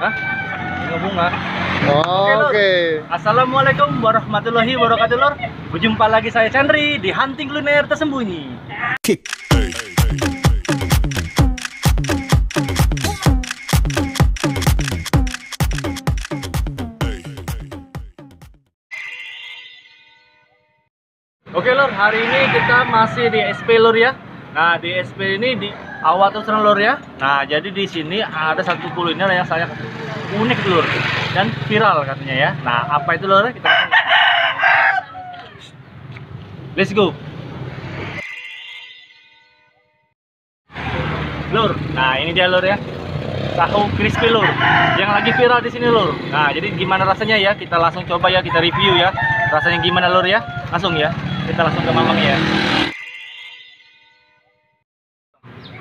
Hah? Bunga bunga. Oke. Assalamualaikum warahmatullahi wabarakatuh lor. Berjumpa lagi saya Chandri di Hunting Kuliner Tersembunyi. Oke lor, hari ini kita masih di SP lor ya. Nah di SP ini di awal terus lor ya. Nah jadi di sini ada satu kuliner yang saya unik lor dan viral katanya ya. Nah apa itu lor? Kita langsung. Let's go. Lur, nah ini dia lur ya, tahu crispy lur, yang lagi viral di sini lur. Nah jadi gimana rasanya ya? Kita langsung coba ya, kita review ya. Rasanya gimana lur ya? Langsung ya, kita langsung ke Mamang ya.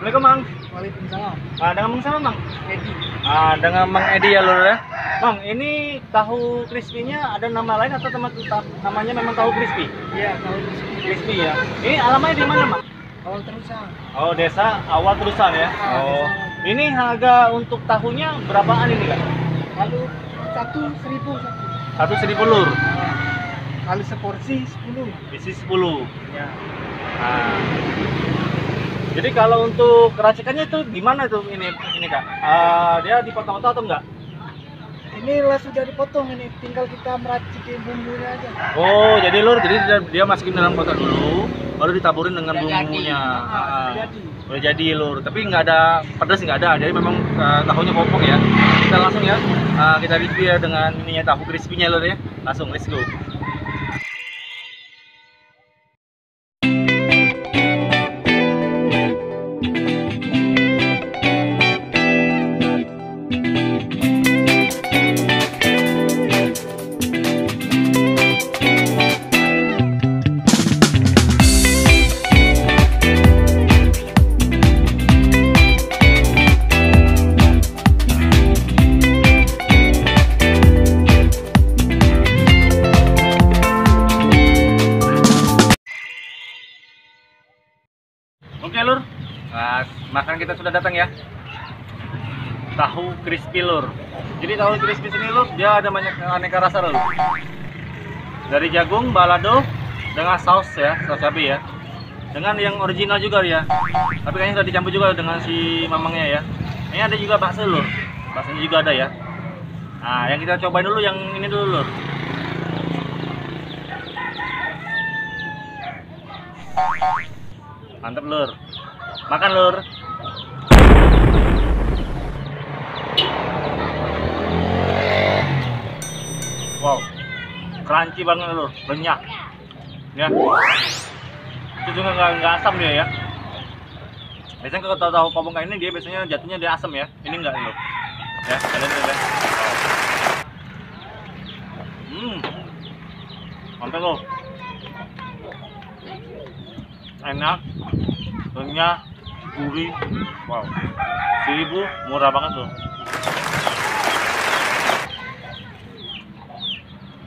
Assalamualaikum Mang. Waalaikumsalam. Nah, dengan Mang sama Mang? Edi. Nah, dengan Mang Edi ya lur ya. Mang, ini tahu crispy-nya ada nama lain atau namanya memang tahu crispy? Iya, tahu Crispy ya. Ini alamatnya di mana Mang? awal terusan. Oh, desa awal terusan ya. Oh, ini harga untuk tahunya berapaan ini Kak? Lalu 1.000 satu. 1.000 lur. Kali seporsi 10. Isi 10. Ya. Nah. Jadi kalau untuk racikannya itu gimana tuh ini Kak? Dia dipotong-potong atau enggak? Ini lah sudah dipotong, ini tinggal kita meracikin bumbunya aja. Oh, jadi lur, jadi dia masukin dalam kotak dulu, baru ditaburin dengan Udah bumbunya. jadi. Udah jadi lur, tapi nggak ada pedas, nggak ada. Jadi memang tahunya kopong ya. Kita langsung ya, kita review ya dengan ininya tahu crispy-nya lur ya. Langsung let's go. Oke lur, nah, makan kita sudah datang ya. Tahu crispy lur. Jadi tahu crispy sini lur, dia ada banyak aneka rasa lur. Dari jagung, balado, dengan saus ya, saus cabai ya. Dengan yang original juga ya. Tapi kayaknya sudah dicampur juga dengan si mamangnya ya. Ini ada juga bakso lur. Baksonya juga ada ya. Nah, yang kita cobain dulu yang ini dulu lur. Mantap lur. Makan lur. Wow. Crunchy banget lur, renyah. Ya. Itu juga nggak asam dia ya. Biasanya kalau tahu kopong kayak ini dia biasanya jatuhnya dia asam ya. Ini enggak lur. Ya, kalian lihat ya. Mantap lur. Enak, renyah, gurih, wow, 1.000 murah banget loh.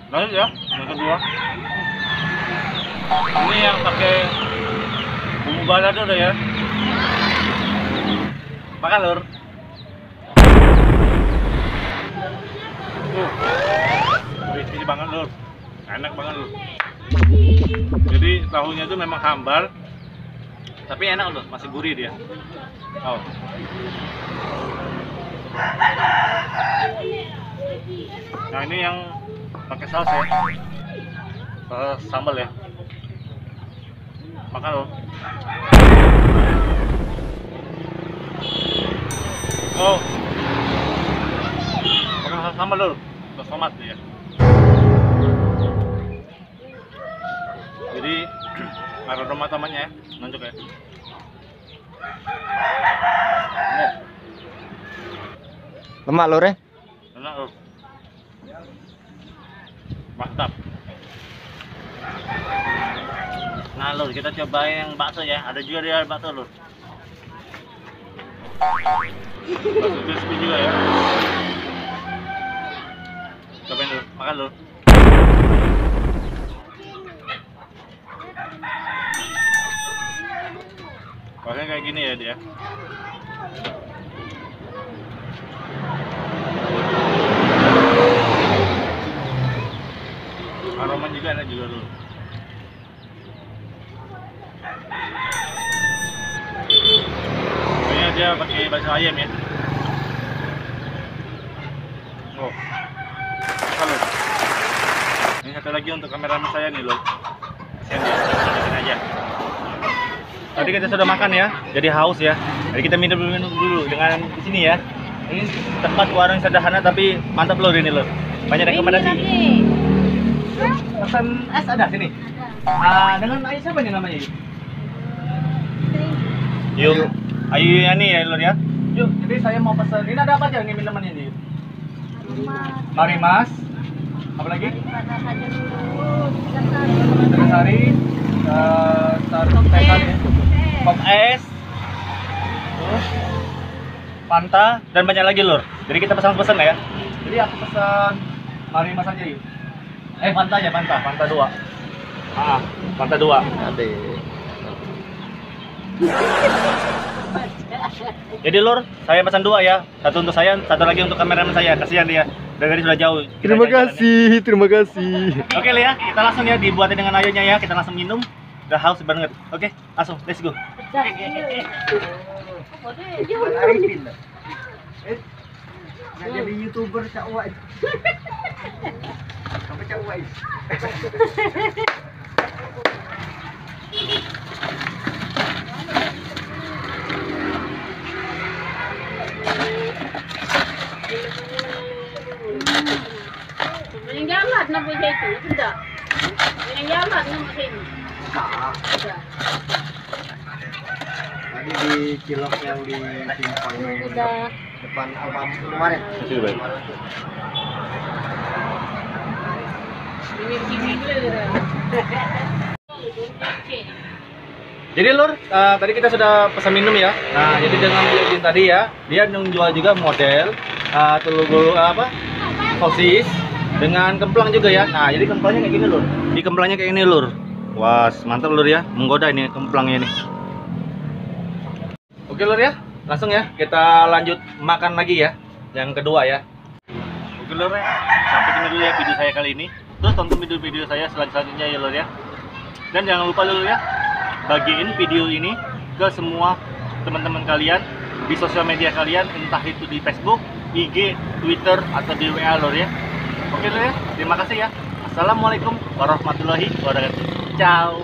Lanjut ya, yang kedua. Ini yang pakai bumbu balado deh ya. Makan lur. Crispy banget lur, enak banget lur. Jadi tahunya itu memang hambar. Tapi enak loh, masih gurih dia. Oh. Nah ini yang pakai saus ya, sambal ya. Makan loh. Oh. Makan sambal loh, saus tomat ya. Jadi aroma tomatnya ya, nonjok ya. Lemak lur ya? Enak lur. Mantap. Nah lur, kita cobain yang bakso ya. Ada juga dia bakso lur. Bakso crispy juga ya. Cobain lur, makan lur. Rasanya kayak gini ya dia. juga enak juga lur. Kayaknya dia pakai bakso ayam ya. Oh, halo. Ini satu lagi untuk kameramen saya nih loh. Kasian dia, bikin aja. Tadi kita sudah makan ya, jadi haus ya. Jadi kita minum dulu dengan di sini ya. Ini tempat warung sederhana tapi mantap loh ini loh. Banyak rekomendasi. Pesan es ada sini. Dengan air siapa nih namanya? Yuk. Ayu ini ya lur ya. Yuk, jadi saya mau pesan. Ini ada apa aja nih minumannya ini? Marimas. Apa lagi? Sari. Teh sari. Pop es. Terus Fanta dan banyak lagi lur. Jadi kita pesan-pesan ya. Jadi aku pesan Marimas aja yuk. Fanta aja, Fanta 2. Fanta 2. Ade. Jadi lur, saya pesan 2 ya. Satu untuk saya, satu lagi untuk kameramen saya. Kasihan dia. Dari sudah jauh. Kita Terima jalan-jalan kasih, terima kasih. ya. Oke Lia, kita langsung ya dibuatin dengan ayonya ya. Kita langsung minum. Udah haus banget. Oke, langsung let's go. Jadi YouTuber Cak Wais. Sampai Cak Wais. Yang jalan na boleh itu, tidak. Yang jalan na boleh. Tadi di cilok yang di Simpang depan Alfam kemarin. Kasih baik. Jadi lur, tadi kita sudah pesan minum ya. Nah, jadi dengan beli tadi ya, dia menjual juga model telur sosis dengan kemplang juga ya. Nah, jadi kemplangnya kayak gini lur. Di kemplangnya kayak ini lur. Wah, mantap lur ya. Menggoda ini kemplangnya ini. Oke lur ya, langsung ya kita lanjut makan lagi ya. Yang kedua ya. Oke lur ya, sampai sini dulu ya video saya kali ini. Terus tonton video-video saya selanjutnya ya lur ya. Dan jangan lupa lur ya, bagiin video ini ke semua teman-teman kalian di sosial media kalian, entah itu di Facebook, IG, Twitter, atau di WA lor ya. Oke lor ya, terima kasih ya. Assalamualaikum warahmatullahi wabarakatuh. Ciao.